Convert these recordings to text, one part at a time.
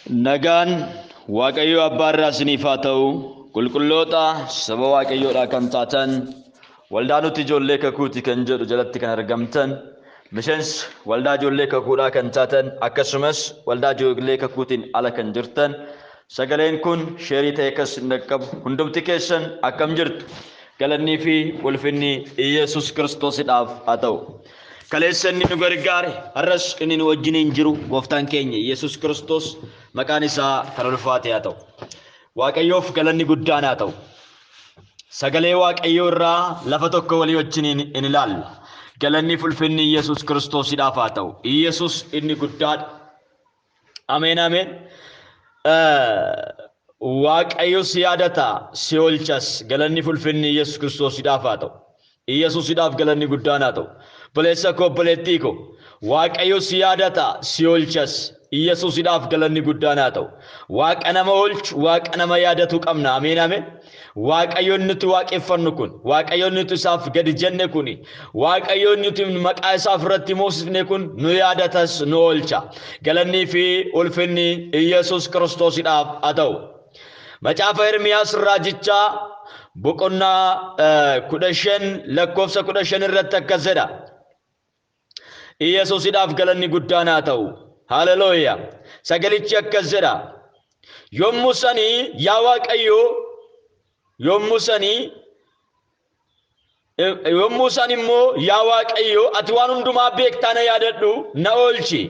Nagaan Waaqayyo Abbaa irraa isiniif haa ta'u, qulqulloota saba Waaqayyoodhaa kan taatan, waldaa nuti ijoollee kakuuti kan jedhu jalatti kan argamtan, miseensa waldaa ijoollee kakuudhaa kan taatan, akkasumas waldaa ijoollee kakuutiin ala kan jirtan, sagaleen kun sheerii ta'e kas qabu hundumti keessan akkam jirtu? Galannii fi ulfinni Iyesuus Kiristoosidhaaf haa ta'u. Kaleessa inni nu gargaare har'as inni nu wajjiniin jiru gooftaan keenya Yesuus Kiristoos maqaan isaa kan ulfaate haa ta'u. Waaqayyoof galanni guddaan haa ta'u. Sagalee Waaqayyoo irraa lafa tokko walii wajjiniin in ilaalla. Galanni ulfinni Yesuus Kiristoosidhaaf haa ta'u. Yesuus inni guddaadha. Ameen ameen. Waaqayyo si yaadata si oolchas. Galanni ulfinni Yesuus Kiristoosidhaaf haa ta'u. Yesuusidhaaf galanni guddaan haa ta'u. Baleessa koo baleettii koo Waaqayyo si yaadata si oolchas. Yesuusidhaaf galanni guddaan haa ta'u. Waaqa nama oolchu waaqa nama yaadatu qabna. Ameen ameen. Waaqayyoon nuti waaqeffannu kun, Waaqayyoon nuti isaaf gadi jenne kun, Waaqayyoon nuti maqaa isaaf irratti moosifne kun nu yaadatas nu oolcha. Galannii fi ulfinni Yesuus Kiristoosidhaaf haa ta'u. Macaafa Ermiyaas raajichaa boqonnaa 15 lakkoofsa 15 irratti akkas jedha. Yesuusidhaaf galanni guddaan haa ta'u. Haleluuyaa. Sagalichi akkas jedha. Yommuu sanii yaa Waaqayyo, yommuu sanii immoo yaa Waaqayyo ati waan hundumaa beektaa na yaadadhu na oolchi.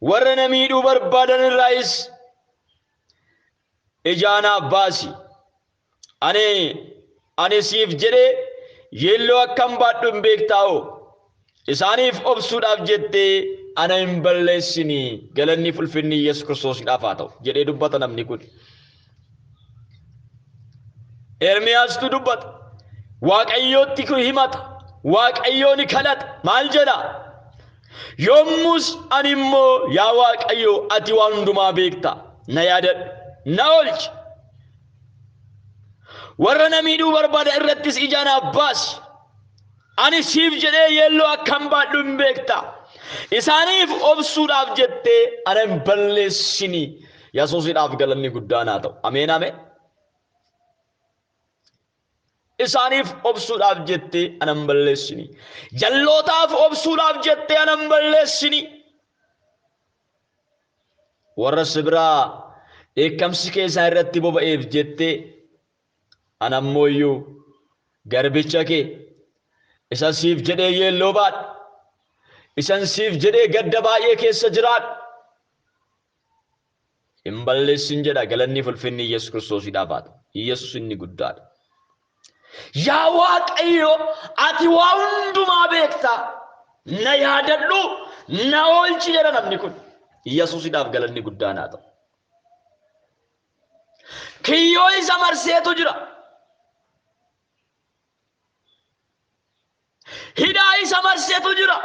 Warra na miidhuu barbaadan irraayis ija naaf baasi. Ani siif jedhee yeelloo akkam baadhu hin beektaa'oo. Isaaniif obsuudhaaf jettee ana hin balleessini. Galanni ulfinni Yesuus Kiristoosidhaaf haa ta'u jedhee dubbata namni kun. Ermiyaastu dubbata. Waaqayyootti himata. Waaqayyoon kadhata. Maal jedha? Yommus ani immoo yaa Waaqayyo ati waan hundumaa beekta. Na yaadadhu. Na oolchi. Warra na miidhuu barbaada irrattis ija naaf baasi. Ani siif jedhee yeelloo akkam baadhu hin beekta. Isaaniif obsuudhaaf jettee ana hin balleessini. Yesuusidhaaf galanni guddaan haa ta'u. Ameen ameen. Isaaniif obsuudhaaf jettee ana hin balleessini. Jallootaaf obsuudhaaf jettee ana hin balleessini. Warra sibiraa dheekkamsi keessaa irratti boba'eef jettee ana ammoo garbicha kee isa siif jedhee yeelloo baadhu. Isan siif jedhee gadda baay'ee keessa jiraadhu. Hin balleessin jedha. Galanni ulfinni Yesuus Kiristoosidhaaf haa ta'u. Yesuus inni guddaadha. Yaa Waaqayyo ati waa hundumaa beekta. Na yaadadhu na oolchi jedha namni kun. Yesuusidhaaf galanni guddaan haa ta'u. Kiyyoo isa marseetu jira. Hidhaa isa marseetu jira.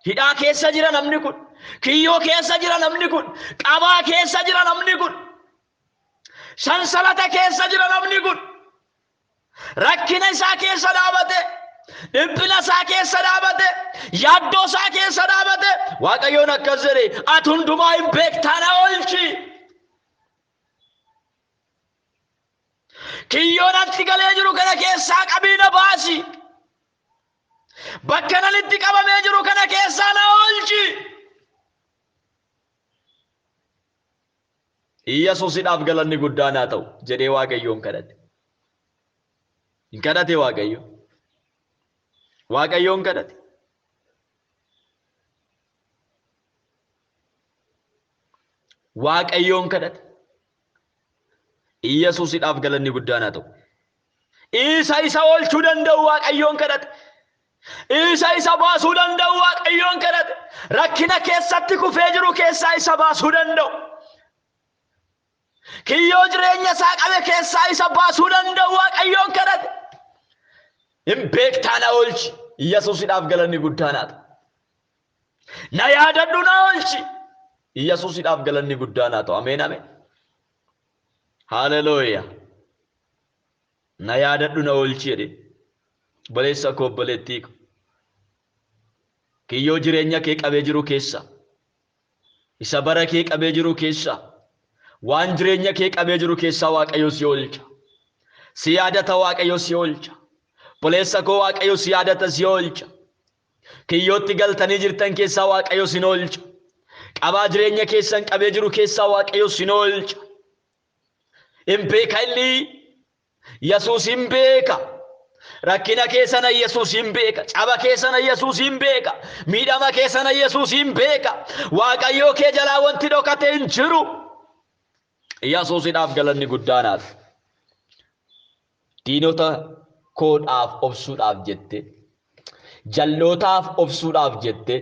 Hidhaa keessa jira namni kun. Kiyyoo keessa jira namni kun. Qabaa keessa jira namni kun. Sansalata keessa jira namni kun. Rakkina isaa keessa dhaabate. Dhiphina isaa keessa dhaabate. Yaaddoo isaa keessa dhaabate. Waaqayyoon akkas jedhe ati hundumaa hin beektaa na oolchi. Kiyyoon atti galee jiru kana keessaa qabiina baasi. Bakka nalitti qabamee jiru kana keessaa na oolchi. Yesuusidhaaf galanni guddaan haa ta'u jedhee Waaqayyoon kadhate. Hin kadhate Waaqayyo. Waaqayyoon kadhate. Waaqayyoon kadhate. Yesuusidhaaf galanni guddaan haa ta'u. Isa oolchuu danda'u Waaqayyoon kadhate. Isa baasuu danda'u Waaqayyoon kadhate. Rakkina keessatti kufee jiru keessaa isa baasuu danda'u. Kiyyoo jireenya isaa qabe keessaa isa baasuu danda'u Waaqayyoon kadhate. Hin beektaa na oolchi. Yesuusidhaaf galanni guddaan haa ta'u. Na yaadadhu na oolchi. Yesuusidhaaf galanni guddaan haa ta'u. Ameen ameen. Haleluuyaa. Na yaadadhu na oolchi jedhe. Baleessa koo baleettii koo. Kiyyoo jireenya kee qabee jiru keessa isa bara kee qabee jiru keessa waan jireenya kee qabee jiru keessa Waaqayyo si oolcha. Si yaadata Waaqayyo si oolcha. Boleessa koo Waaqayyo si yaadata si oolcha. Kiyyootti galtanii jirtan keessa Waaqayyo si oolcha. Qabaa jireenya keessan qabee jiru keessa Waaqayyo si oolcha. Hin beeka inni Yesuus hin beeka. Rakkina keessana Yesuus hin beeka. Caba keessana Yesuus hin beeka. Miidhama keessana Yesuus hin beeka. Waaqayyo kee jalaa wanti dhokate hin jiru. Yesuusidhaaf galanni guddaanaaf. Diinota koodhaaf obsuudhaaf jette. Jallootaaf obsuudhaaf jette.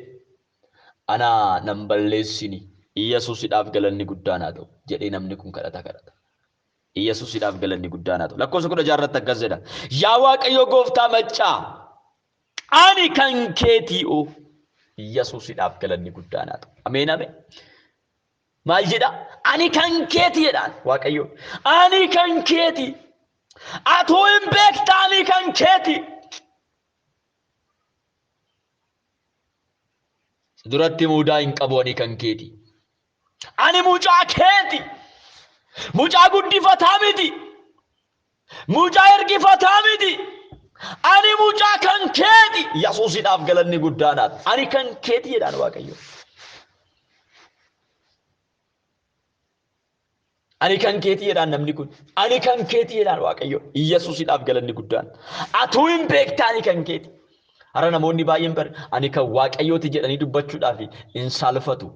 Ana nan balleessini. Yesuusidhaaf galanni guddaanaa ta'u jedhee namni kun kadhata. Yesuusidhaaf galanni guddaanaa ta'u. Lakkoofsa 16 akkas jedha. Yaa Waaqayyo gooftaa maccaa ani kan keetii oo. Yesuusidhaaf galanni guddaanaa ta'u. Ameen ameen. Maal jedha? Ani kan keetii jedhaan Waaqayyo. Ani kan keetii. Atuu hin beektaa ani kan keetii. Duratti mudaa hin qabu ani kan keetii. Ani mucaa keetii. Mucaa guddifataa miti. Mucaa ergifataa miti. Ani mucaa kan keetii. Yesuusidhaaf galanni guddaanaaf. Ani kan keetii jedhaan Waaqayyo. Ani kan keetii jedhaan namni kun. Ani kan keetii jedhaan Waaqayyo. Yesuusidhaaf galanni guddaan. Atuu hin beektaa ani kan keetii. Har'a namoonni baay'een ani kan Waaqayyooti jedhanii dubbachuudhaaf hin saalfatu.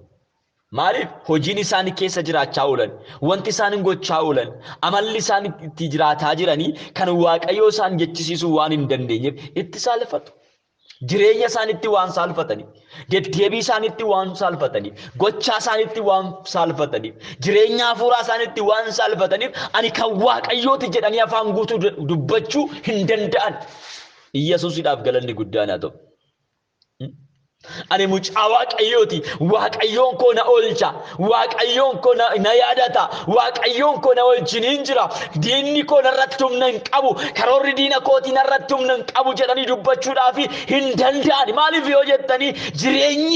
Maaliif hojiin isaanii keessa jiraachaa oolan, wanti isaan gochaa oolan, amalli isaan itti jiraataa jiranii kan Waaqayyoo isaan jechisiisuu waan hin dandeenyeef itti saalfatu. Jireenya isaaniitti waan saalfataniif, deddeebii isaaniitti waan saalfataniif, gochaa isaaniitti waan saalfataniif, jireenya hafuuraa isaaniitti waan saalfataniif ani kan Waaqayyooti jedhanii afaan guutuu dubbachuu hin danda'an. Yesuusidhaaf galanni guddaanaa ta'u. Ani mucaa Waaqayyooti. Waaqayyoon koo na oolcha. Waaqayyoon koo na yaadata. Waaqayyoon koo na wajjiniin jira. Diinni koo narratti humna hin qabu. Karoorri diina kootii narratti humna hin qabu jedhanii dubbachuudhaaf hin danda'an. Maaliif yoo jettanii jireenyi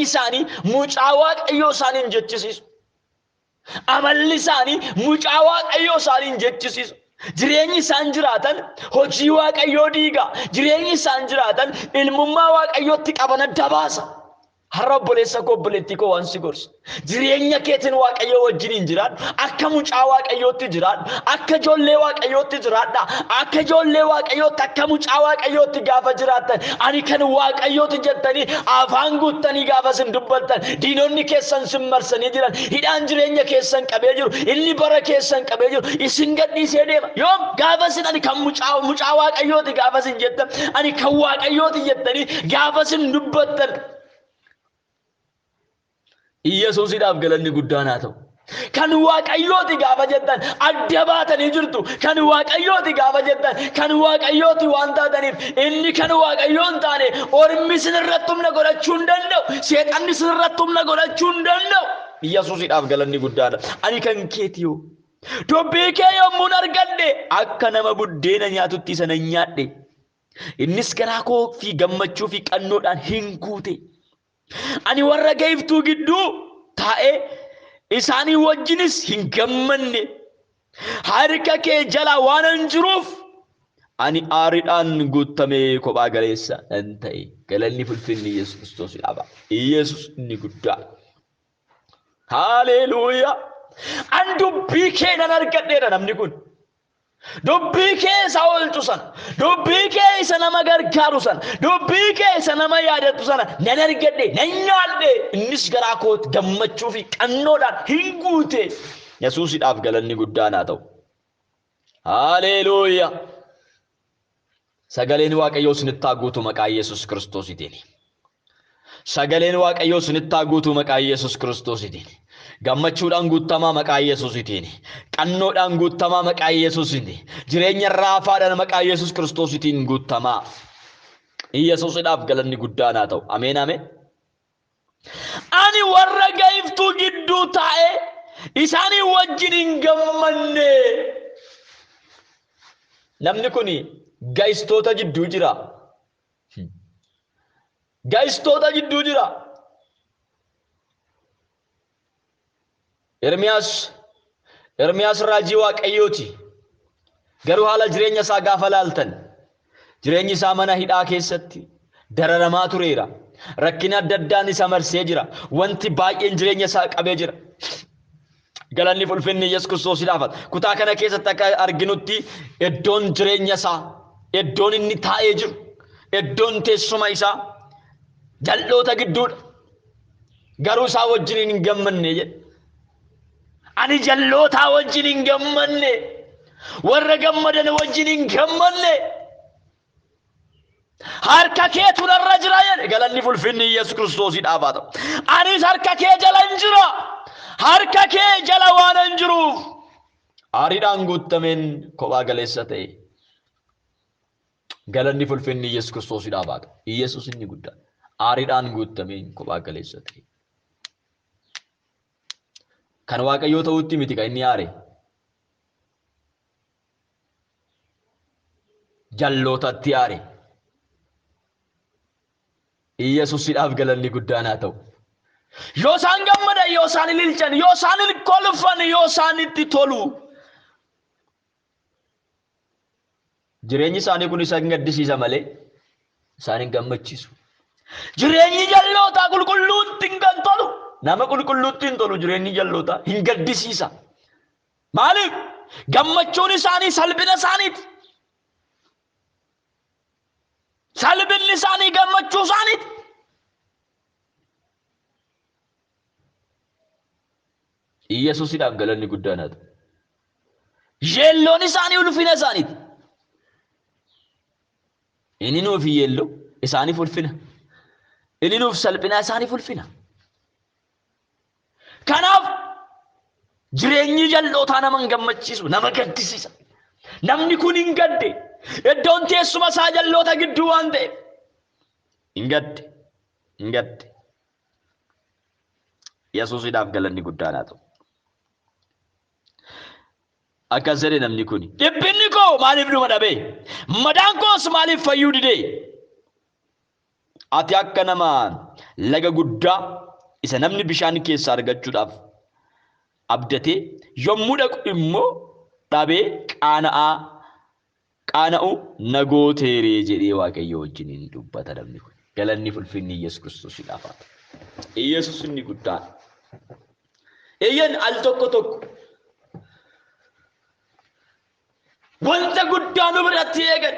isaanii mucaa Waaqayyoo isaaniin jechisiisu. Amalli isaanii mucaa Waaqayyoo isaaniin jechisiisu. Jireenyi isaan jiraatan hojii Waaqayyoo diiga. Jireenyi isaan jiraatan ilmummaa Waaqayyootti qaban adda baasa. Har'a obboleessa koo obboleettii koo waan si gorsa. Jireenya keetiin Waaqayyoo wajjiniin jiraadhu. Akka mucaa Waaqayyootti jiraadhu. Akka ijoollee Waaqayyootti jiraadha. Akka ijoollee Waaqayyootti akka mucaa Waaqayyootti gaafa jiraattan ani kan Waaqayyooti jettanii afaan guuttanii gaafa sin dubbattan diinonni keessan sin marsanii jiran hidhaan jireenya keessan qabee jiru inni bara keessan qabee jiru isin gadhiisee deema. Yoom gaafa sin ani kan mucaa Waaqayyooti gaafa sin jettan ani kan Waaqayyooti jettanii gaafa sin dubbattan Yesuusidhaaf galanni guddaanaa ta'u. Kan Waaqayyooti gaafa jettan adda baatanii jirtu. Kan Waaqayyooti gaafa jettan kan Waaqayyooti waan taataniif inni kan Waaqayyoo hin taane ormi sinirratti humna godhachuu hin danda'u. Seexanni sinirratti humna godhachuu hin danda'u. Yesuusidhaaf galanni guddaadha. Ani kan keetiyoo. Dubbii kee yommuun argadhe akka nama buddeena nyaatutti isa nan nyaadhe. Innis garaa koo fi gammachuu fi qannoodhaan hin guute. Ani warra geeftuu gidduu taa'ee isaanii wajjinis hin gammanne. Harka kee jala waan hin jiruuf ani aariidhaan guutamee kophaa galeessa nan ta'e. Galanni fulfinni Yesuus Kiristoosiidhaaf. Yesuus inni guddaa. Haleluuyaa. An dubbii kee nan argadheera namni kun. Dubbii kee isa oolchu sana, dubbii kee isa nama gargaaru sana, dubbii kee isa nama yaadatu sana nan argadhe, nan nyaadhe. Innis garaa kootti gammachuu fi qannoodhaan hin guute. Yesuusidhaaf galanni guddaanaa ta'u. Haleluuyaa. Sagaleen Waaqayyoo isinitti haa guutu maqaa Yesuus Kiristoosiitiin. Sagaleen Waaqayyoo isinitti haa guutu maqaa Yesuus Kiristoosiitiin. Gammachuudhaan guutamaa maqaa Yesuusiitiin. Qannoodhaan guutamaa maqaa Yesuusiitiin. Jireenya raafaadhaan maqaa Yesuus Kiristoosiitiin guutamaa. Yesuusidhaaf galanni guddaanaa ta'u. Ameen ameen. Ani warra geeftuu gidduu taa'ee isaanii wajjin hin gammanne. Namni kun gaystoota jidduu jira. Gaystoota jidduu jira. Ermiyaas raajii Waaqayyooti. Garuu haala jireenya isaa gaafa laaltan jireenyi isaa mana hidhaa keessatti dararamaa tureera. Rakkina adda addaan isa marsee jira. Wanti baay'een jireenya isaa qabee jira. Galanni ulfinni Yesuus Kiristoosiidhaaf. Kutaa kana keessatti akka arginutti iddoon jireenya isaa, iddoon inni taa'ee jiru, iddoon teessuma isaa jal'oota gidduudha. Garuu isaa wajjin hin gammanne jedhe. Ani jal'ootaa wajjin hin gammanne, warra gammadan wajjin hin gammanne. Harka keetu narra jira jedhe. Galanni ulfinni Yesuus Kiristoosiidhaaf haa ta'u. Anis harka kee jala hin jira. Harka kee jala waan hin jiruuf aariidhaan guutameen kophaa galeessa ta'e. Galanni ulfinni Yesuus Kiristoosiidhaaf haa ta'u. Yesuus inni guddaan aariidhaan guutameen kophaa galeessa ta'e. Kan Waaqayyoo ta'utti miti kan inni aare. Jallootatti aare. Yesuusiidhaaf galanni guddaan haa ta'u. Yoo isaan gammadan, yoo isaan ililchan, yoo isaan kolfan, yoo isaan itti tolu, jireenyi isaanii kun isaan gaddisiisa malee isaan hin gammachiisu. Jireenyi jallootaa qulqulluutti hin tolu. Nama qulqulluutti hin tolu jireenyi jallootaa hin gaddisiisa. Maaliif? Gammachuun isaanii salphina isaaniiti. Salphinni isaanii gammachuu isaaniiti. Yesuusiidhaaf galanni guddaan haa ta'u. Yeelloon isaanii ulfina isaaniiti. Inni nuuf yeelloo isaaniif ulfina. Inni nuuf salphina isaaniif ulfina. Kanaaf jireenyi jallootaa nama hin gammachiisu, nama gaddisiisa. Namni kun hin gadde. Iddoon teessuma isaa jalloota gidduu waan ta'eef hin gadde. Yesuusiidhaaf galanni guddaan haa ta'u. Akkas jedhe namni kun, dhiphinni koo maaliif dhuma dhabee? Madaan koos maaliif fayyuu didee? Ati akka nama laga guddaa isa namni bishaan keessaa argachuudhaaf abdatee yommuu dhaqu immoo dhabee qaana'u nagooteeree jedhee Waaqayyo wajjin dubbata namni kun. Galanni ulfinni Yesuus Kiristoosiidhaaf haa ta'u. Yesuus inni guddaan. Eeyyan al tokko wanta guddaa nu biratti eegan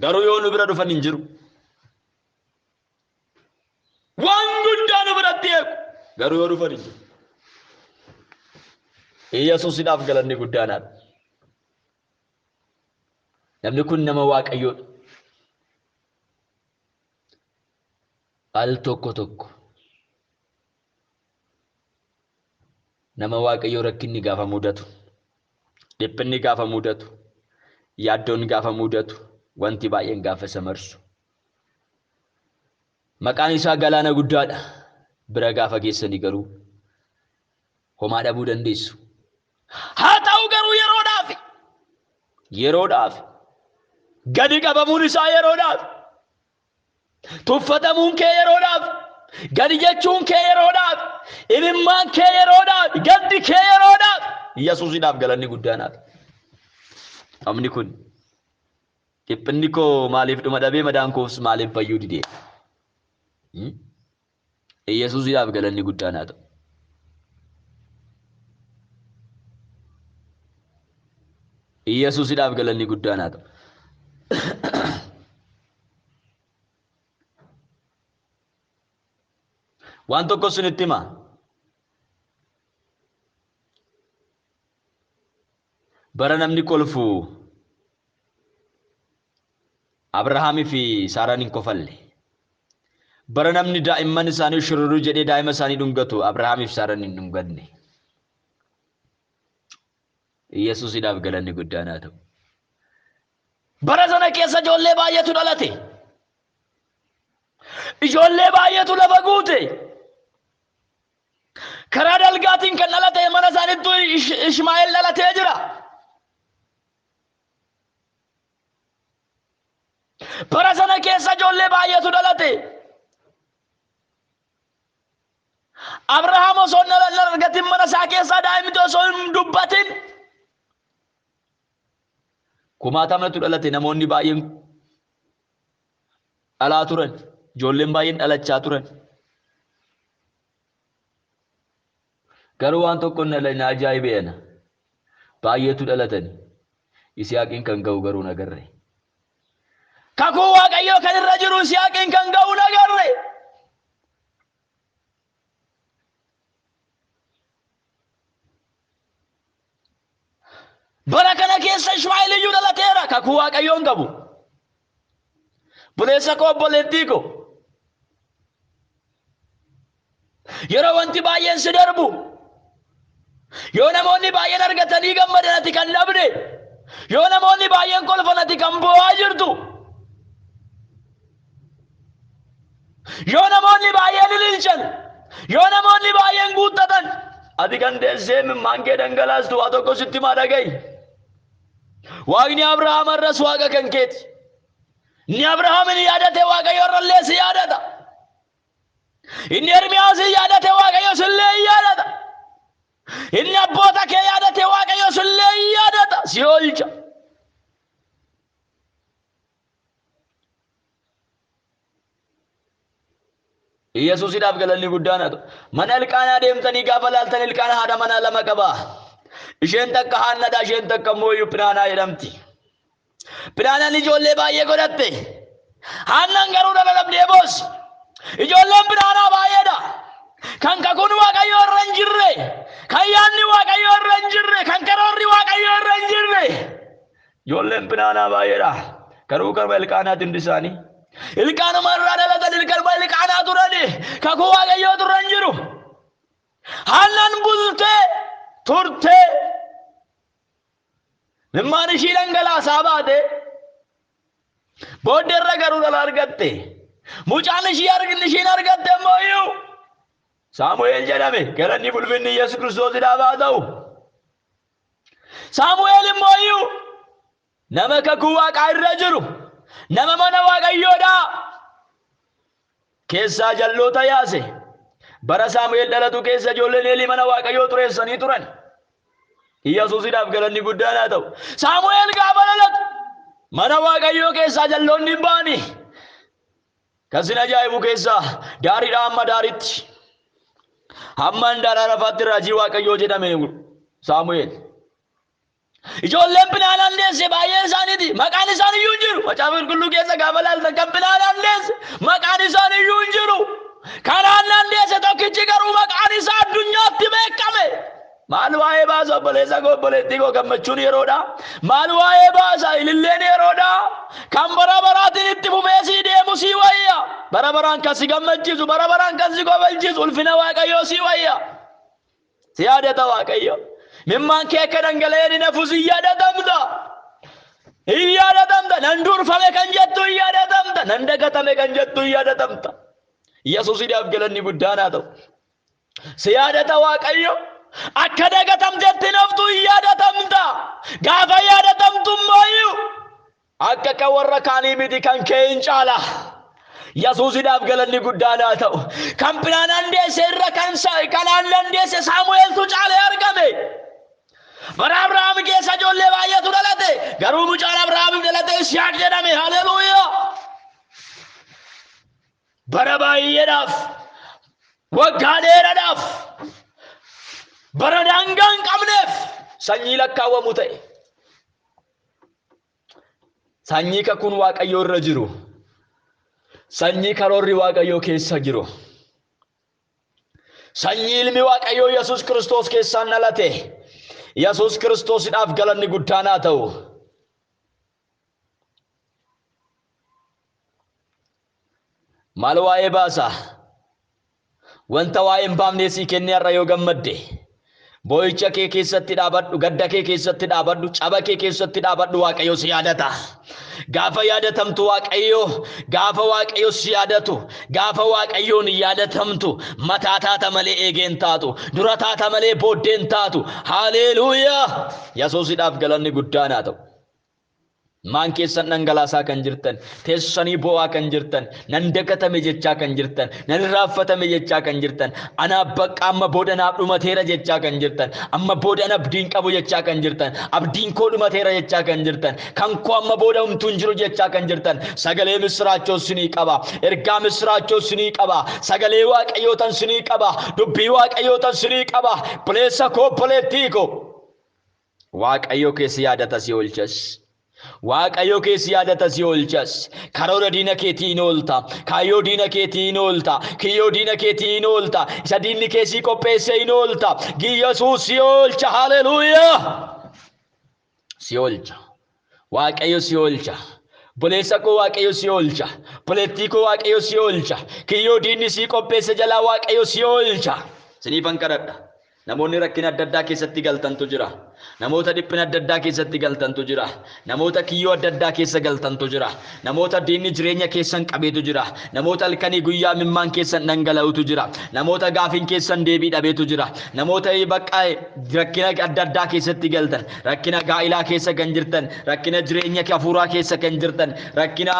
garuu yoo nu bira dhufan hin jiru. Waan guddaa nu biratti eegu garuu yoo dhufan hin jiru. Yesuusiidhaaf galanni guddaan haa ta'u. Namni kun nama Waaqayyoodha. Al tokko nama Waaqayyoo rakkinni gaafa mudatu, dhiphinni gaafa mudatu, yaaddoon gaafa mudatu, wanti baay'een gaafa isa marsu. Maqaan isaa galaana guddaadha. Bira gaafa geessanii garuu homaa dhabuu dandeessu. Haa ta'u garuu yeroodhaaf gadi qabamuun isaa yeroodhaaf, tuffatamuun kee yeroodhaaf, gadi jechuun kee yeroodhaaf, imimmaan kee yeroodhaaf, gaddi kee yeroodhaaf. Yesuusiidhaaf galanni guddaan haa ta'u. Namni kun dhiphinni koo maaliif dhuma dhabee, madaan koos maaliif fayyuu didee? Yesuusiidhaaf galanni guddaan haa ta'u. Yesuusiidhaaf galanni guddaan haa ta'u. Waan tokko isinitti hima. Bara namni kolfu Abrahaamii fi Saaraan hin kofalle. Bara namni daa'imman isaanii shururuu jedhee daa'ima isaanii dhungatu Abrahaamii fi Saaraan hin dhunganne. Yesuusiidhaaf galanni guddaan haa ta'u. Bara sana keessa ijoollee baay'eetu dhalate. Ijoollee baay'eetu lafa guute. Karaa dalgaatiin kan dhalate mana isaaniitu Ishmaa'eel dhalatee jira. Bara sana keessa ijoollee baay'eetu dhalate. Abrahaam osoo argatin mana isaa keessaa daa'imni osoo hin dubbatin kumaatamatu dhalate namoonni baay'een dhalaa turan ijoolleen baay'een dhalachaa turan garuu waan tokko na ajaa'ibeena baay'eetu dhalatan Yisihaaqiin kan ga'u garuu nagarre kakuu Waaqayyoo kan irra jiru Yisihaaqiin kan ga'u nagarre bara kana keessa Ishmaa'eel iyyuu dhalateera kakuu Waaqayyoon qabu buleessa koo obboleettii ko yeroo wanti baay'een si darbu yoo namoonni baay'een argatanii gammadan ati kan dhabde yoo namoonni baay'een kolfan ati kan boo'aa jirtu yoo namoonni baay'een ililchan yoo namoonni baay'een guuttatan ati kan deessee mimmaan dhangalaastu waa tokko sitti maa dhaga'i Waaqni Abrahaam irras Waaqa kan keeti inni Abrahaamin yaadate Waaqayyo irrallee si yaadata inni Ermiyaasin yaadate Waaqayyo sillee yaadata inni abboota kee yaadate Waaqayyo sillee yaadata si oolcha Yesuusidhaaf galanni guddaan haa ta'u mana Ilqaanaa deemtanii gaafa laaltan Ilqaanaa haadha manaa lama qaba isheen takka Haannadha isheen takka immoo Phinaanaa jedhamti Phinaanaan ijoollee baay'ee godhatte Haannaan garuu dhala dhabdee boos ijoolleen Phinaanaa baay'eedha kan kakuun Waaqayyo irra hin jirre kan yaadni Waaqayyo irra hin jirre kan karoorri Waaqayyo irra hin jirre ijoolleen Phinaanaa baay'eedha garuu karma Ilqaanaatti hundi isaanii Ilqaanuma irraa dhalatan Ilqaanaa turani kakuu Waaqayyoo turre hin jiru Haannaan bultee turtee mimmaan ishii dhangalaasaa baate booddee irra garuu dhala argatte mucaan ishiin argatte immoo Saamu'eel jedhame galanni ulfinni Yesuus Kiristoosiidhaaf haa ta'u Saamu'eel immoo nama kakuu Waaqaa irra jiru nama mana Waaqayyoodhaa keessaa jalloota yaase bara Saamu'eel dhalatu keessa ijoolleen Eelii mana Waaqayyoo xureessanii turan Yesuusidhaaf galanni guddaan haa ta'u Saamu'eel gaafa dhalatu mana Waaqayyoo keessaa jalloonni baani kan sin ajaa'ibu keessaa daariidhaa amma daaritti hammaan daaraa lafaatti raajii Waaqayyoo jedhame Saamu'eel ijoolleen Phinaanaan deesse baay'ee isaaniiti maqaan isaanii iyyuu hin jiru macaafa qulqulluu keessa gaafa laaltan kan Phinaanaan deesse maqaan isaanii iyyuu hin jiru kan Haannaan deesse tokkichi garuu maqaan isaa addunyaatti beekame maal waa'ee baasa obboleessa koo obboleettii koo gammachuun yeroodha maal waa'ee baasa ililleen yeroodha kan bara baraatiin itti fufee sii deemu sii wayya bara baraan kan si gammachiisu bara baraan kan si kofalchiisu ulfina Waaqayyoo sii wayya si yaadata Waaqayyo mimmaan kee akka dhangala'ee ni nafu si yaadatamta nan durfame kan jettu yaadatamta nan dagatame kan jettu yaadatamta Yesuusidhaaf galanni guddaan haa ta'u si yaadata Waaqayyo akka dagatamtetti naftu yaadatamta gaafa yaadatamtu immoo akka kan warra kaanii miti kan kee hin caala Yesuusidhaaf galanni guddaan haa ta'u kan Phinaanaan deesse irra kan Haannaan deesse Saamu'eeltu caalee argame bara Abrahaam keessa ijoollee baay'eetu dhalate garuu mucaan Abrahaamiif dhalate Yisihaaq jedhame haleluuyaa bara baay'eedhaaf waggaa dheeraadhaaf bara daangaa hin qabneef sanyii lakkaawwamu ta'e sanyii kakuun Waaqayyoo irra jiru sanyii karoorri Waaqayyoo keessa jiru sanyii ilmi Waaqayyoo Yesuus Kiristoos keessaan dhalate Yesuus Kiristoosidhaaf galanni guddaan haa ta'u maal waa'ee baasa wanta waa'ee hin baafne sii kennee har'a yoo gammadde boo'icha kee keessatti dhaabadhu gadda kee keessatti dhaabadhu caba kee keessatti dhaabadhu Waaqayyo si yaadata gaafa yaadatamtu gaafa Waaqayyo si yaadatu gaafa Waaqayyoon yaadatamtu mataa taata malee eegeen taatu dura taata malee booddeen taatu haleluuyaa Yesuusidhaaf galanni guddaan haa ta'u maan keessan dhangalaasaa kan jirtan teessanii bo'aa kan jirtan nan dagatame jechaa kan jirtan nan raaffatame jechaa kan jirtan ana bakka amma booda naaf dhumateera jechaa kan jirtan amma booda ana abdiin qabu jechaa kan jirtan abdiin koo dhumateera jechaa kan jirtan kan koo amma booda humtuun jiru jechaa kan jirtan sagalee misraachoo sinii qaba ergaa misraachoo sinii qaba sagalee waaqayyootan sinii qaba dubbii waaqayyootan sinii qaba buleessa koo buleettii koo waaqayyo keessa yaadata si oolchas waaqayyo keessa yaadata si oolchas karoora diina keetiin oolta kaayyoo diina keetiin oolta kiyyoo diina keetiin oolta isa diinni keessii qopheesse in oolta Yesuus si oolcha haleluuyaa si oolcha waaqayyo si oolcha buleessa koo waaqayyo si oolcha buleettii koo waaqayyo si oolcha kiyyoo diinni si qopheesse jalaa waaqayyo si oolcha siniifan kadhadha namoonni rakkina adda addaa keessatti galtantu jira namoota dhiphina adda addaa keessatti galtantu jira namoota kiyyoo adda addaa keessa galtantu jira namoota diinni jireenya keessan qabeetu jira namoota halkanii guyyaa mimmaan keessan dhangala'utu jira namoota gaafiin keessan deebii dhabeetu jira namoota bakka rakkina adda addaa keessatti galtan rakkina gaa'ilaa keessa kan jirtan rakkina jireenya hafuuraa keessa kan jirtan rakkina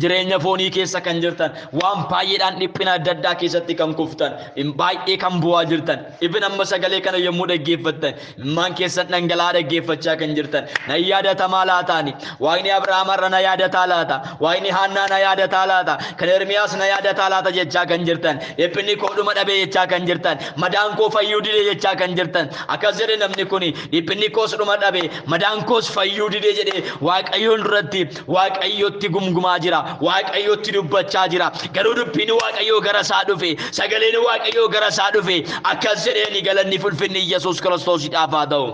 jireenya foonii keessa kan jirtan waan baay'eedhaan dhiphina adda addaa keessatti kan kuftan baay'ee kan bu'aa jirtan ibn amma sagalee kana yommuu dhaggeeffattan maan keessan dhangala'aa dhaggeeffachaa kan jirtan na yaadatamaa laataani waaqni Abrahaam irra na yaadataa laata waaqni Haannaa na yaadataa laata kan Ermiyaas na yaadataa laata jechaa kan jirtan dhiphinni koo dhuma dhabee jechaa kan jirtan madaan koo fayyuu didee jechaa kan jirtan akkas jedhe namni kuni dhiphinni koos dhuma dhabee madaan koos fayyuu didee jedhee waaqayyoon duratti waaqayyotti gumgumaa jira waaqayyotti dubbachaa jira garuu dubbiin waaqayyoo gara isaa dhufe sagaleen waaqayyoo gara isaa dhufe akkas jedhee galanni fulfinni Yesuus Kiristoosiidhaaf haa ta'u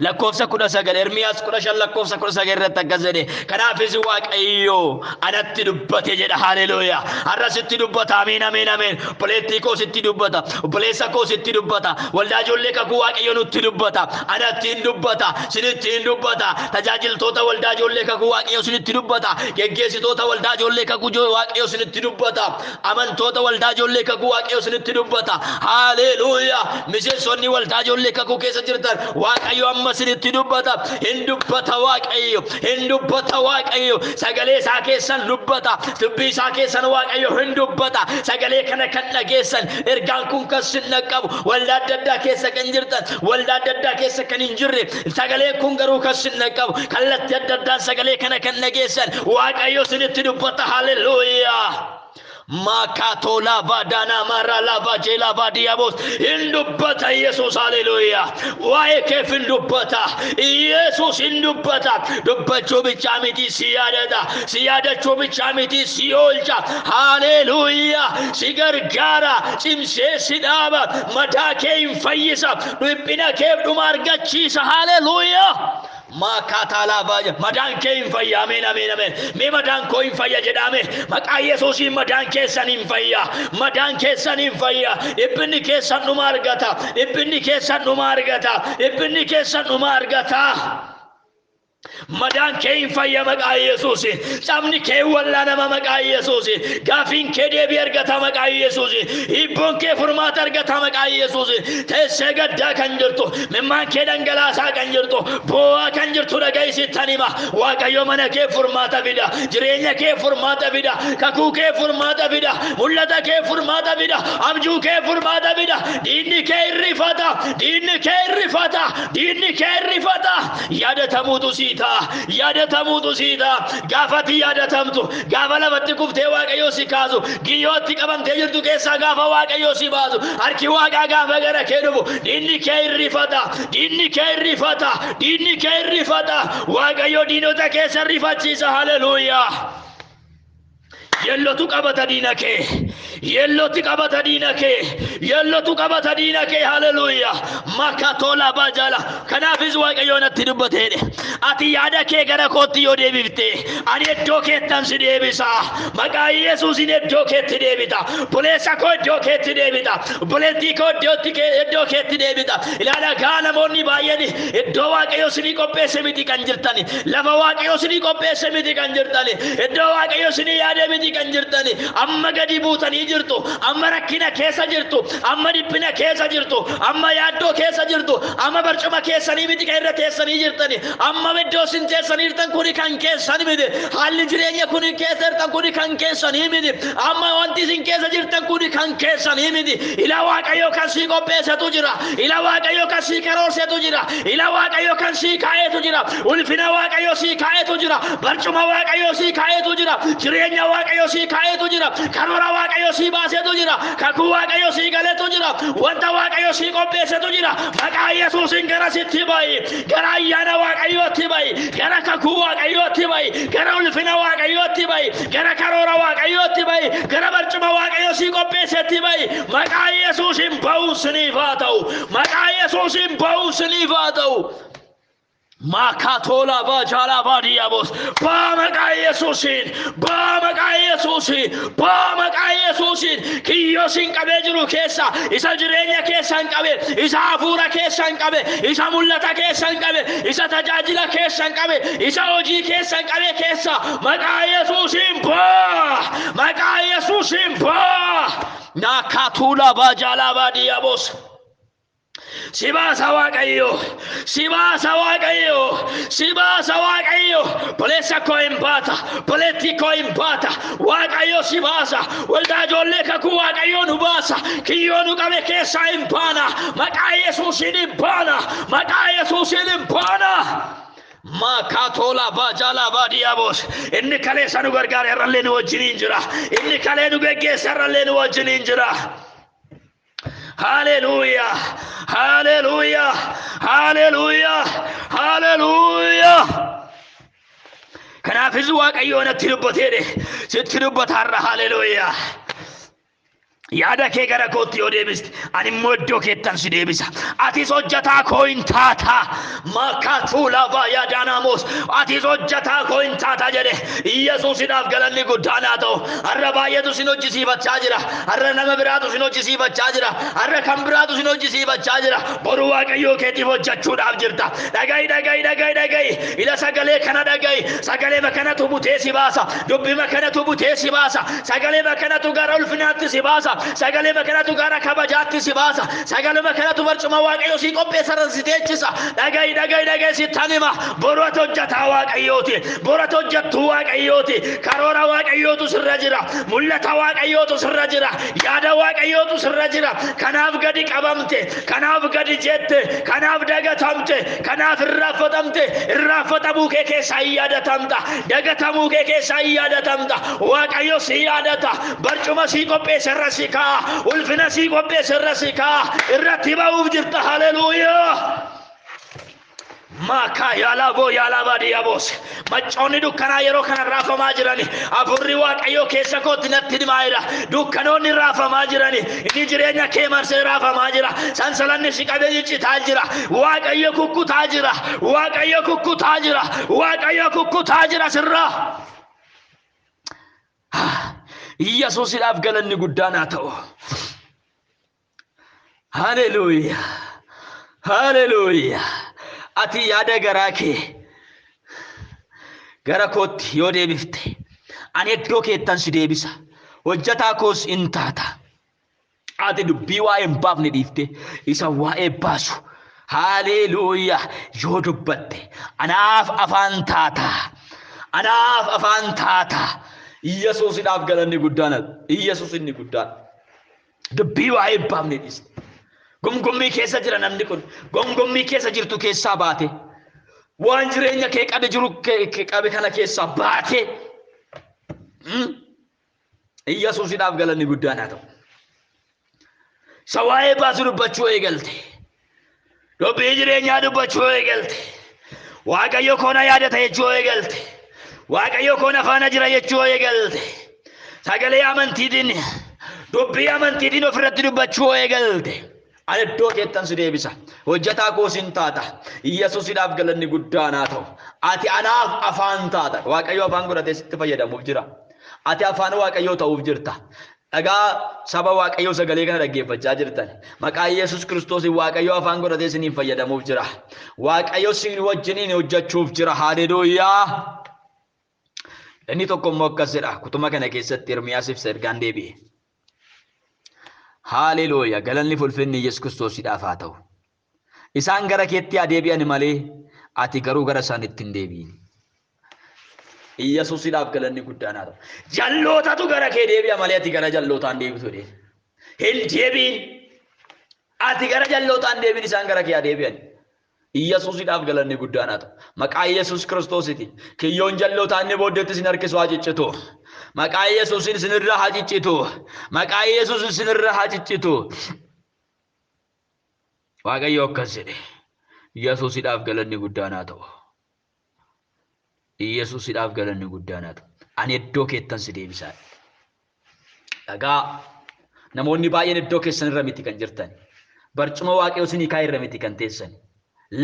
lakkoofsa 19 Ermiyaas 15 lakkoofsa 19 irratti akkas jedhe kanaafis waaqayyo anatti dubbate jedha haleluuyaa har'asitti dubbata amiin amiin amiin buleettii koo sitti dubbata buleessa koo sitti dubbata waldaa ijoollee kakuu waaqayyo nutti dubbata anattiin dubbata sinittiin dubbata tajaajiltoota waldaa ijoollee kakuu waaqayyo sinitti dubbata geggeessitoota waldaa ijoollee kakuu waaqayyo sinitti dubbata amantoota waldaa ijoollee kakuu waaqayyo sinitti dubbata haleluuyaa miseensonni waldaa ijoollee kakuu keessa jirtan waaqayyo amma sinitti dubbata hin dubbata waaqayyo sagalee isaa keessan dubbata dubbii isaa keessan waaqayyo hin dubbata sagalee kana kan dhageessan ergaan kun kan sin qabu waldaa adda addaa keessa kan jirtan waldaa adda addaa keessa kan hin jirre sagalee kun garuu kan sin qabu kallattii adda addaan sagalee kana kan dhageessan waaqayyo sinitti dubbata haleluuyaa Makatola vadana marala vajela vadiabos indubbata Yesus haleluya wae kef indubbata Yesus indubbata dubbacho bicha miti siyadacho bicha miti siolcha haleluya sigargara cimse sidaba madake infayisa dubbina kef dumargachisa haleluya Makatala vaja madan ke infaya amen amen amen me madan ko infaya jedame maka Yesus madan ke san infaya ibni ke san numargata madan ke infaya maka Yesus samni ke walla nama maka Yesus gafin ke debi ergata maka Yesus ibon ke furmata ergata maka Yesus tesegadda kanjirto memman ke dangalasa kanjirto boa kanjirto dagaisi tanima waaqayyo mana ke furmata bida jireenya ke furmata bida kaku ke furmata bida mulata ke furmata bida abju ke furmata bida dinni ke rifata yada tamutu sita gafati yada tamtu gafala batti kufte waaqayyo sikazu giyotti qabamte jirtu keessa gafa waaqayyo sibazu harki waaqa gafa gara kedubu dinni ke rifata waaqayyo dinota keessa rifachisa haleluya yellotu qabata dinake haleluya makatola bajala kanafis waaqayyo natti dubbate ati yaada ke gara kotti yo debifte ani eddo kettan si debisa maka Yesus in eddo ketti debita bulesa ko eddo ketti debita buleti ko eddo ketti debita ilala kana monni bayani eddo waaqayyo sini qophesse miti kan jirtani lafa waaqayyo sini qophesse miti kan jirtani eddo waaqayyo sini yaade miti kan jirtani amma gadi buuta sanii jirtu amma rakkina keessa jirtu amma dhiphina keessa jirtu amma yaaddoo keessa jirtu amma barcuma keessanii miti kan irra teessanii jirtani amma iddoo sin teessanii jirtan kuni kan keessanii miti haalli jireenya kuni keessa jirtan kuni kan keessanii miti amma wanti sin keessa jirtan kuni kan keessanii miti ila waaqayyo kan si qopheessatu jira ila waaqayyo kan si karoorsetu jira ila waaqayyo kan si kaayetu jira ulfina waaqayyo si kaayetu jira barcuma waaqayyo si kaayetu jira jireenya waaqayyo si kaayetu jira karoora waaqayyo si baasetu jira kakuu waaqayyo si galetu jira wanta waaqayyo si qopheessatu jira maqaa yesuusin gara sitti ba'i gara ayyaana waaqayyootti ba'i gara kakuu waaqayyootti ba'i gara ulfina waaqayyootti ba'i gara karoora waaqayyootti ba'i gara barcuma waaqayyo si qopheessetti ba'i maqaa yesuusin ba'uun siniif haa ta'u maqaa yesuusin ba'uun siniif haa ta'u Makatola bajala badiabos Bamaka Yesusin Bamaka Yesusin Bamaka Yesusin Kiyosin kabejuru kesa Isa jirenya kesan kabe Isa afura kesan kabe Isa mullata kesan kabe Isa tajajila kesan kabe Isa oji kesan kabe kesa Maka Yesusin ba Maka Yesusin ba Nakatula bajala badiabos Sibasa waaqayyo Sibasa waaqayyo Sibasa waaqayyo Polesa ko impata Poleti ko impata waaqayyo Sibasa Walda jolle kaku waaqayyo nubasa Kiyo nukabe kesa impana Maka Yesusin impana Maka Yesusin impana Makatola bajala badiabos Inni kale sanu gargare ralle nu wajjinin jira Inni kale nu geggeessa ralle nu wajjinin jira Hallelujah Hallelujah Hallelujah Hallelujah Kana fizu waaqayyo natti dubbateedhe sitti dubbatarra hallelujah Yaada kee gara kootti yoo deebiste ani immoo iddoo keettan si deebisa atis hojjataa koo hin taata makatula baayadaanamos atis hojjataa koo hin taata jedhe Yesuusidhaaf galanni guddaan haa ta'u har'a baay'eetu sin hojjisiifachaa jira har'a nama biraatu sin hojjisiifachaa jira har'a kan biraatu sin hojjisiifachaa jira boru waaqayyoo keetiif hojjechuudhaaf jirta dhaga'i ila sagalee kana dhaga'i sagalee makanatu butee si baasa dubbii makanatu butee si baasa sagalee makanatu gara ulfinaatti si baasa Sagale makanatu gara kabajaatti si baasa sagale makanatu barcuma waaqayyo si qopheessan si teechisa dhaga'i sittanima boratu hojjata waaqayyooti boratu hojjattu waaqayyooti karoora waaqayyootu sirra jira mul'ata waaqayyootu sirra jira yaada waaqayyootu sirra jira kanaaf gadi qabamte kanaaf gadi jette kanaaf dagatamte kanaaf irraafatamuu kee keessa yaadatamta dagatamuu kee keessa yaadatamta waaqayyo si yaadata barcuma si qopheessan Sika, ulfina si qopheesserra sika irratti ba'uuf jirta hallelujah Maka yalabo yalabadiabos Machoonni dukkanaa yeroo kana raafamaa jirani afurri waaqayyo keessa kootti natti dhimaa'eera dukkanoonni raafamaa jirani inni jireenya kee marsee raafamaa jira sansalanni si qabee ciccitaa jira waaqayyo kukkutaa jira waaqayyo kukkutaa jira waaqayyo kukkutaa jira sirra Yesuusidhaaf galanni guddaan haa ta'u Hallelujah Hallelujah Ati yaada garaa kee gara kootti yoo deebifte ani iddoo keettan si deebisa hojjataa koos in taata ati dubbii waa'ee hin baafne dhiifte isa waa'ee baasu Hallelujah yoo dubbatte anaaf afaan taata Yesuusidhaaf galanni guddaan Yesuus inni guddaan dubbii waa'ee hin baafne dhiiste Gomgommii keessa jira namni kun gomgommii keessa jirtu keessaa baate waan jireenya kee qabe jiru qabe kana keessaa baate Yesuusidhaaf galanni guddaan haa ta'u sawaa'ee baasu dubbachuu eegalte dubbii jireenyaa dubbachuu eegalte waaqayyo koona yaadata jechuu eegalte waaqayyo koona faana jira jechuu eegalte sagalee amantiitiin dubbii amantiitiin ofirratti dubbachuu eegalte Ani iddoo keettan si deebisa hojjataa koos in taata Yesuusidhaaf galanni guddaan haa ta'u ati anaaf afaan taata waaqayyo afaan godhatee sitti fayyadamuuf jira ati afaan waaqayyoo ta'uuf jirta dhagaa saba waaqayyoo sagalee kana dhaggeeffachaa jirtan maqaa Yesuus Kiristoos waaqayyo afaan godhatee isiniif fayyadamuuf jira waaqayyo isin wajjiniin hojjechuuf jira haleluuyaa inni tokko immoo akkas jedha kutuma kana keessatti Ermiyaasiif ergaan deebi'e Haalelooyaa galanni fulfinni Yesuus Kiristoosiidhaaf haa ta'u. Isaan gara keetti adeebi'an malee ati garuu gara isaaniitti hin deebiin. Yesuusiidhaaf galanni guddaan haa ta'u. Jallootatu gara kee deebi'a malee ati gara jallootaan deebitu dee. Hin deebiin. Ati gara jallootaan deebiin isaan gara kee adeebi'an. Yesuusiidhaaf galanni guddaan haa ta'u. Maqaa Yesuus Kiristoosiiti. Kiyyoon jallootaan ni booddeetti isin harkisu haa ciccitu. Maqaa Yesuusin isinirra haa ciccitu. Maqaa Yesuusin isinirra haa ciccitu. Waaqayyo akkas jedhe. Yesuusiidhaaf galanni guddaan haa ta'u. Yesuusiidhaaf galanni guddaan haa ta'u. Ani iddoo keettan si deebisaa. Dhagaa namoonni baay'een iddoo keessan irra miti kan jirtan. Barcuma Waaqayyoo isinii kaa'e irra miti kan teessan.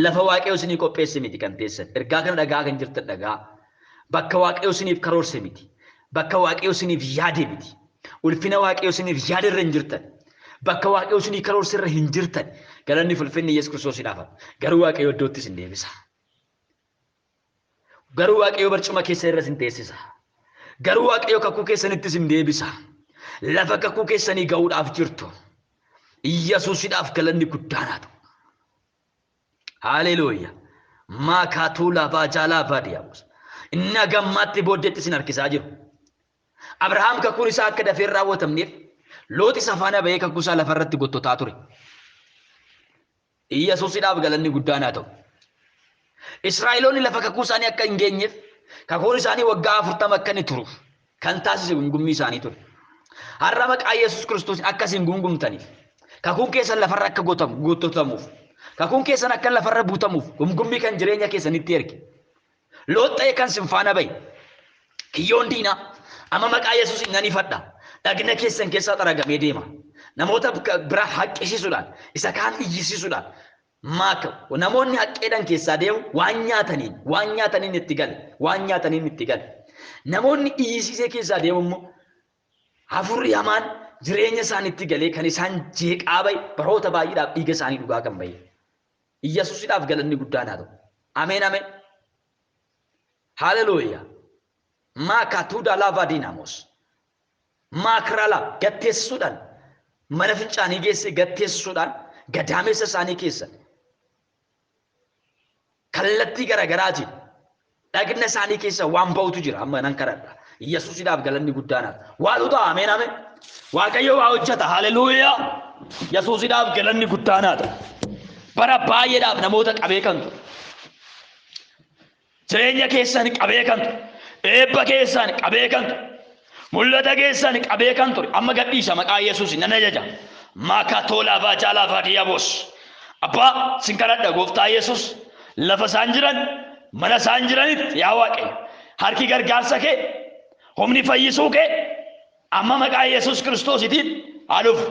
Lafa Waaqayyoo isinii qopheesse miti kan teessan. Ergaa kana dhagaa kan jirtan dhagaa. Bakka Waaqayyoo isiniif karoorse miti. Bakka Waaqayyoo isiniif yaade miti. Ulfina Waaqayyoo isiniif yaade irra hin jirtan. Bakka Waaqayyoo isinii karoorse irra hin jirtan. Galanni fulfinni Yesuus Kiristoosiidhaaf. Garuu Waaqayyoo iddootti isin deebisa. Garuu Waaqayyoo barcuma keessa irra isin teessisa. Garuu Waaqayyoo kakuu keessanitti isin deebisa. Lafa kakuu keessanii ga'uudhaaf jirtu. Yesuusiidhaaf galanni guddaan haa ta'u. Haalelooyaa. Maakaatuu lafaa jaalaa baadiyyaawus. Inni gammaatti booddeetti isin harkisaa jiru. Abrahaam kakuun isaa akka dafee hin raawwatamneef Looxi safaana bahee kakuu isaa lafarratti gottotaa ture. Yesuusiidhaaf galanni guddaan haa ta'u. Israa'eloonni lafa kakuu isaanii akka hin geenyeef kakuun isaanii waggaa 40 akka inni turuuf kan taasise gungummii isaanii ture. Har'a maqaa Yesuus Kiristoosiin akkasiin gungumtaniif kakuun keessan lafarra akka gottotamuuf kakuun keessan akka lafarra buutamuuf gungummii kan jireenya keessanitti erge. Loox ta'e kan sinfaana bahe kiyyoon diinaa amma maqaa Yesuusiin nan ifadha. Dhagna keessan keessaa xaragamee deema. Namoota biraa haqqisiisuudhaan isa kaan iyyisiisuudhaan maaka namoonni haqqeedhaan keessaa deemu waan nyaataniin itti gale. Namoonni iyyisiisee keessaa deemu immoo hafuurri hamaan jireenya isaaniitti galee kan isaan jeeqaa bahe baroota baay'eedhaaf dhiiga isaanii dhugaa kan bahe. Yesuusiidhaaf galanni guddaan haa ta'u. Ameen ameen. Haalelooyaa. Maakatuudaa laafaa diinaamos. Maakrala gatteessisuudhaan mana fincaanii geesse gatteessisuudhaan gadaamessa isaanii keessa kallattii garaagaraatiin dhagna isaanii keessa waan ba'utu jira amma nan kadhadha. Yesuusiidhaaf galanni guddaan haa ta'u. Waatu ta'a ameen ameen. Waaqayyo waa hojjeta haalelooyaa. Yesuusiidhaaf galanni guddaan haa ta'u. Bara baay'eedhaaf namoota qabee kan ture. Jireenya keessan qabee kan ture. Eebba keessan qabee kan ture. Mul'ata keessan qabee kan ture. Amma gadhiisa maqaa Yesuusiin nan ajaja. Maakatoo laafaa jaalaa baadiyyaawus. Abbaa sin kadhadha gooftaa Yesuus lafa isaan jiran mana isaan jiranitti yaa Waaqayyo harki gargaarsa kee humni fayyisuu kee amma maqaa Yesuus Kiristoositiin haa dhufu.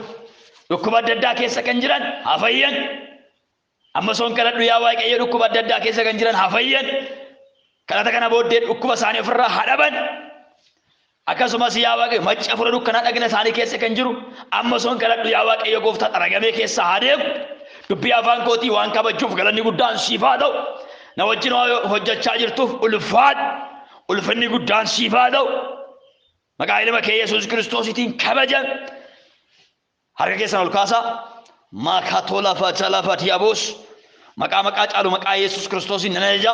Dhukkuba adda addaa keessa kan jiran haa fayyan. Amma soon kadhadhu yaa Waaqayyo dhukkuba adda addaa keessa kan jiran haa fayyan. Kadhata kana booddee dhukkuba isaanii ofirraa haa dhaban. Akkasumas yaa Waaqayyo macca fura dukkanaa dhagna isaanii keessa kan jiru amma soon kadhadhu yaa Waaqayyo gooftaa xaragamee keessa haa deemu. Dubbii afaan kootii waan kabajuuf galanni guddaan siif haa ta'u. Na wajjin hojjechaa jirtuuf ulfinni guddaan siif haa ta'u. Maqaa ilma kee Yesuus Kiristoositiin kabajan. Harka keessan ol kaasaa. Maakatoo lafaa jaalaa baadiyyaawus. Maqaa caalu maqaa Yesuus Kiristoosiin nan ajaja.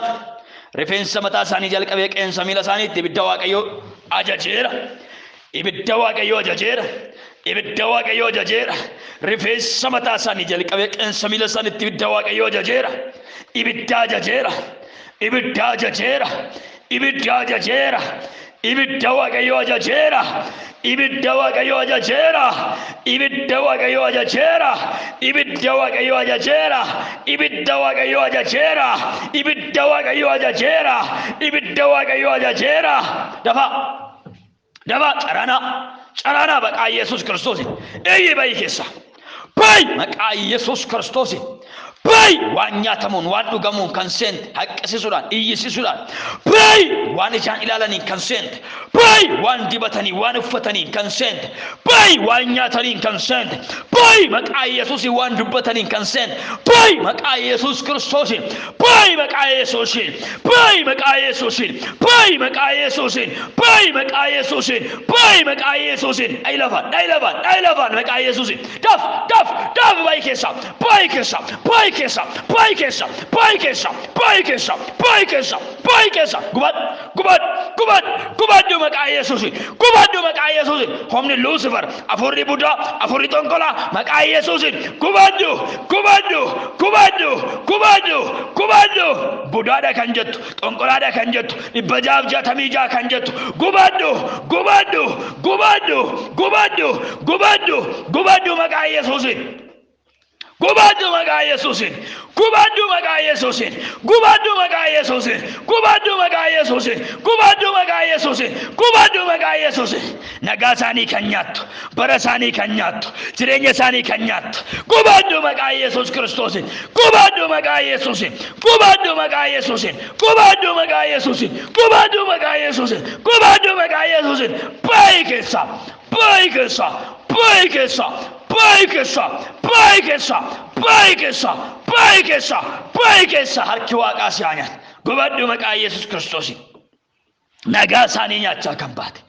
Rifeensa mataa isaanii jalqabee qeensa miila isaaniitti ibidda Waaqayyoo ajajeera. Ibidda Waaqayyoo ajajeera. Ibidda Waaqayyoo ajajeera. Rifeensa mataa isaanii jalqabee qeensa miila isaaniitti ibidda Waaqayyoo ajajeera. Ibidda ajajeera. Ibidda ajajeera. Ibidda ajajeera. Ibidda Waaqayyoo ajajeera. Ibidda Waaqayyoo ajajeera. Ibidda Waaqayyoo ajajeera. Ibidda Waaqayyoo ajajeera. Ibidda Waaqayyoo ajajeera. Ibidda Waaqayyoo ajajeera. Ibidda Waaqayyoo ajajeera. Dafa carana maqaa Yesuus Kiristoosiin eeyyee baay'ee keessa baay'ee maqaa Yesuus Kiristoosiin Bay waan nyaatamuun waan dhugamuun kan seente haqqisisuudhaan iyyisisuudhaan. Bay waan ijaan ilaalaniin kan seente. Bay waan dibatanii waan uffataniin kan seente. Bay waan nyaataniin kan seente. Bay maqaa Yesuusiin waan dubbataniin kan seente. Bay maqaa Yesuus Kiristoosiin. Bay maqaa Yesuusiin. Bay maqaa Yesuusiin. Bay maqaa Yesuusiin. Bay maqaa Yesuusiin. Bay maqaa Yesuusiin. Dhaylafaan maqaa Yesuusiin. Daf bay keessa. Bay keessa. Bay keessa. Bay keessa. Bay keessa. Bay keessa. Bay keessa. Bay keessa. Gubaddu maqaa Yesuusiin. Gubaddu maqaa Yesuusiin. Humni Lucifer, afurri Budaa, afurri Xonqolaa maqaa Yesuusiin. Gubaddu. Budaadha kan jettu, Xonqolaadha kan jettu, 666 kan jettu. Gubaddu maqaa Yesuusiin. Gubaddu maqaa Yesuusiin. Gubaddu maqaa Yesuusiin. Gubaddu maqaa Yesuusiin. Gubaddu maqaa Yesuusiin. Gubaddu maqaa Yesuusiin. Gubaddu maqaa Yesuusiin. Nagaa isaanii kan nyaattu, bara isaanii kan nyaattu, jireenya isaanii kan nyaattu. Gubaddu maqaa Yesuus Kiristoosiin. Gubaddu maqaa Yesuusiin. Gubaddu maqaa Yesuusiin. Gubaddu maqaa Yesuusiin. Gubaddu maqaa Yesuusiin. Gubaddu maqaa Yesuusiin. Bay keessa. Bay keessa. Bay keessa. Bay keessa. Bay keessa. Bay keessa. Bay keessa. Bay keessa. Harki Waaqaa si haa nyaatu. Gubaddu maqaa Yesuus Kiristoosiin. Nagaa isaanii nyaachaa kan baate.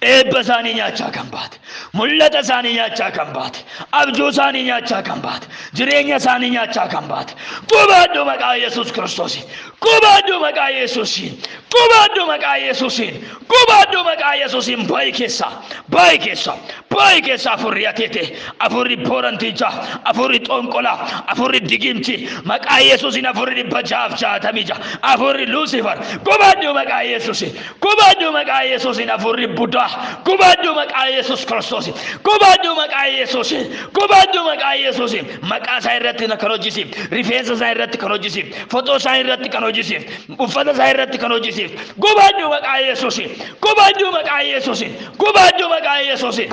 Eebba isaanii nyaachaa kan baate. Mul'ata isaanii nyaachaa kan baate. Abjuu isaanii nyaachaa kan baate. Jireenya isaanii nyaachaa kan baate. Gubaddu maqaa Yesuus Kiristoosiin. Gubaddu maqaa Yesuusiin. Gubaddu maqaa Yesuusiin. Gubaddu maqaa Yesuusiin. Bay keessa. Bay keessa. Bay keessa afurri Ateete, afurri Booranticha, afurri Xonqolaa, afurri Digimti. Maqaa Yesuusiin afurri 666. Afurri Lucifer. Gubaddu maqaa Yesuusiin. Gubaddu maqaa Yesuusiin afurri Budaa. Gubaddu maqaa Yesuus Kiristoosiin. Gubaddu maqaa Yesuusiin. Gubaddu maqaa Yesuusiin. Maqaa isaa irratti kan hojjisiif, rifeensa isaa irratti kan hojjisiif, foxoo isaa irratti kan hojjisiif, uffata isaa irratti kan hojjisiif. Gubaddu maqaa Yesuusiin. Gubaddu maqaa Yesuusiin. Gubaddu maqaa Yesuusiin.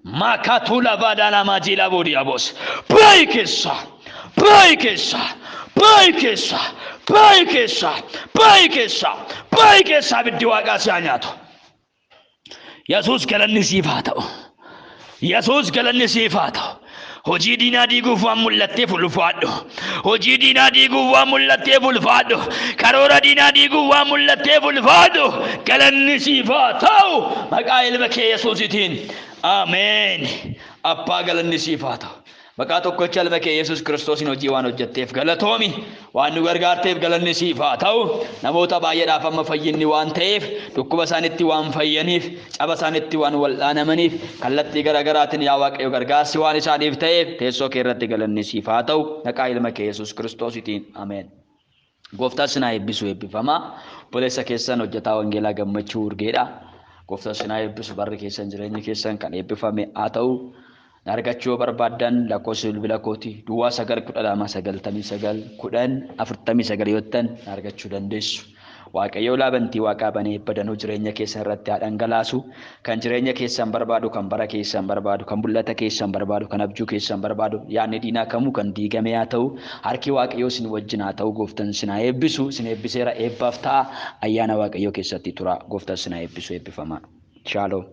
Makatula badana majila bodiabos. Bay keessa. Bay keessa. Bay keessa. Bay keessa. Bay keessa. Bay keessa abiddi Waaqaa si haa nyaatu. Yesuus galanni siif haa ta'u. Yesuus galanni siif haa ta'u. Hojii diinaa diiguuf waan mul'atteef ulfaadhu. Hojii diinaa diiguuf waan mul'atteef ulfaadhu. Karoora diinaa diiguuf waan mul'atteef ulfaadhu. Galanni siif haa ta'u. Maqaa ilma kee Yesuusiitiin. Ameen. Abbaa galanni siif haa ta'u. Maqaa tokkicha ilma kee Yesuus Kiristoosiin hojii waan hojjetteef galatoomi. Waan nu gargaarteef galanni siif haa ta'u. Namoota baay'eedhaaf amma fayyinni waan ta'eef, dhukkuba isaanitti waan fayyaniif, caba isaanitti waan wal'aanamaniif, kallattii garaagaraatiin yaa Waaqayyo gargaarsi waan isaaniif ta'eef teessoo kee irratti galanni siif haa ta'u. Maqaa ilma kee Yesuus Kiristoosiitiin. Ameen. Gooftaan sinaa eebbisu eebbifamaa. Obboleessa keessan hojjetaa wangeelaa Gammachuu Urgeedha. Gooftaan sinaa eebbisu barri keessan jireenyi keessan kan eebbifame haa ta'u. Argachuu barbaadan lakkoofsa bilbila kooti Duwwaa 919 yottan argachuu dandeessu. Waaqayyo laabantii Waaqaa banee badanuu jireenya keessan irratti haa dhangalaasu. Kan jireenya keessan barbaadu, kan bara keessan barbaadu, kan mul'ata keessan barbaadu, kan abjuu keessan barbaadu, yaadni diinaa kamuu kan diigame haa ta'u. Harki Waaqayyoo sin wajjin haa ta'u. Gooftaan sin haa eebbisu. Sin eebbiseera, eebbaaf ta'a. Ayyaana Waaqayyoo keessatti tura. Gooftaan sin haa eebbisu, eebbifamaa. Shalom.